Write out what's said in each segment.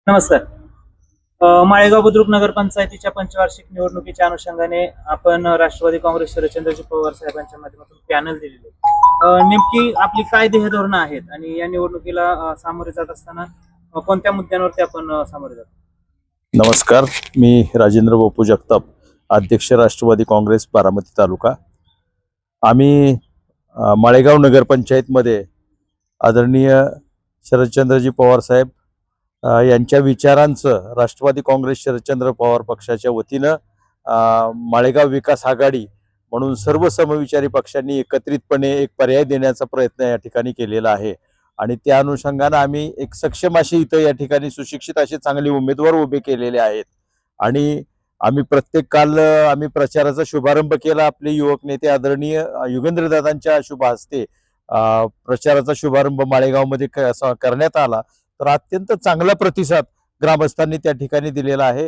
नमस्कार. माळेगाव बुद्रुक नगरपंचायतीच्या पंचवार्षिक निवडणुकीच्या अनुषंगाने आपण राष्ट्रवादी काँग्रेस शरदचंद्रजी पवार साहेबांच्या माध्यमातून पॅनल दिलेले आहे. नेमकी आपली काय ध्येयधोरणं आहेत आणि या निवडणुकीला सामोरे जात असताना कोणत्या मुद्द्यांवरती आपण सामोरे जातो? नमस्कार, मी राजेंद्र बापू जगताप, अध्यक्ष राष्ट्रवादी काँग्रेस बारामती तालुका. आम्ही माळेगाव नगरपंचायतमध्ये आदरणीय शरदचंद्रजी पवार साहेब यांच्या विचारांचं राष्ट्रवादी काँग्रेस शरदचंद्र पवार पक्षाच्या वतीनं माळेगाव विकास आघाडी म्हणून सर्व समविचारी पक्षांनी एकत्रितपणे एक पर्याय देण्याचा प्रयत्न या ठिकाणी केलेला आहे. आणि त्या अनुषंगानं आम्ही एक सक्षम असे इथं या ठिकाणी सुशिक्षित असे चांगले उमेदवार उभे केलेले आहेत. आणि आम्ही प्रत्येक काल आम्ही प्रचाराचा शुभारंभ केला. आपले युवक नेते आदरणीय युगेंद्रदादांच्या शुभ हस्ते प्रचाराचा शुभारंभ माळेगावमध्ये करण्यात आला. तर अत्यंत चांगला प्रतिसाद ग्रामस्थांनी त्या ठिकाणी दिलेला आहे.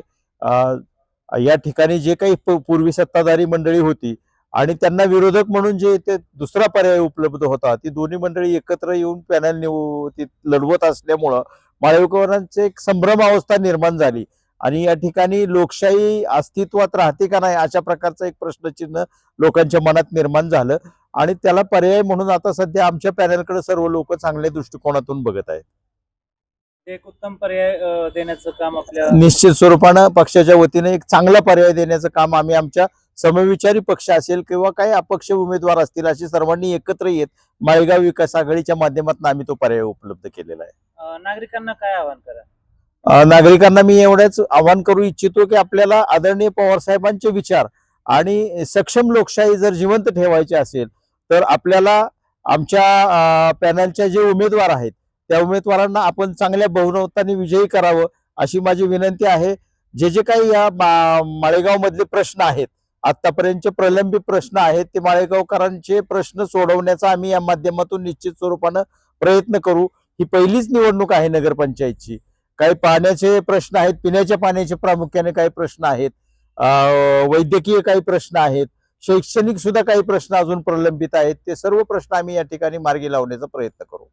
या ठिकाणी जे काही पूर्वी सत्ताधारी मंडळी होती आणि त्यांना विरोधक म्हणून जे ते दुसरा पर्याय उपलब्ध होता, ती दोन्ही मंडळी एकत्र येऊन पॅनल लढवत असल्यामुळं माळेगावकरांचे एक संभ्रम अवस्था निर्माण झाली. आणि या ठिकाणी लोकशाही अस्तित्वात राहते का नाही अशा प्रकारचं एक प्रश्नचिन्ह लोकांच्या मनात निर्माण झालं. आणि त्याला पर्याय म्हणून आता सध्या आमच्या पॅनलकडे सर्व लोक चांगल्या दृष्टिकोनातून बघत आहेत. एक उत्तम पर्याय देण्याचं काम आपल्या निश्चित स्वरूपानं पक्षाच्या वतीने एक चांगला पर्याय देण्याचं काम आम्ही आमच्या समविचारी पक्ष असेल किंवा काही अपक्ष उमेदवार असतील अशी सर्वांनी एकत्र येत माळेगाव विकास आघाडीच्या माध्यमातून आम्ही तो पर्याय उपलब्ध केलेला आहे. नागरिकांना काय आवाहन करा? नागरिकांना मी एवढंच आवाहन करू इच्छितो की आपल्याला आदरणीय पवार साहेबांचे विचार आणि सक्षम लोकशाही जर जिवंत ठेवायची असेल तर आपल्याला आमच्या पॅनलच्या जे उमेदवार आहेत त्या उमेदवारांना आपण चांगल्या बहुमताने विजयी करावं अशी माझी विनंती आहे. जे जे काही या माळेगाव मधले प्रश्न आहेत, आतापर्यंतचे प्रलंबित प्रश्न आहेत, ते माळेगावकरांचे प्रश्न सोडवण्याचा आम्ही या माध्यमातून निश्चित स्वरूपानं प्रयत्न करू. ही पहिलीच निवडणूक आहे नगरपंचायतची. काही पाण्याचे प्रश्न आहेत, पिण्याच्या पाण्याचे प्रामुख्याने काही प्रश्न आहेत, वैद्यकीय काही प्रश्न आहेत, शैक्षणिक सुद्धा काही प्रश्न अजून प्रलंबित आहेत. ते सर्व प्रश्न आम्ही या ठिकाणी मार्गी लावण्याचा प्रयत्न करू.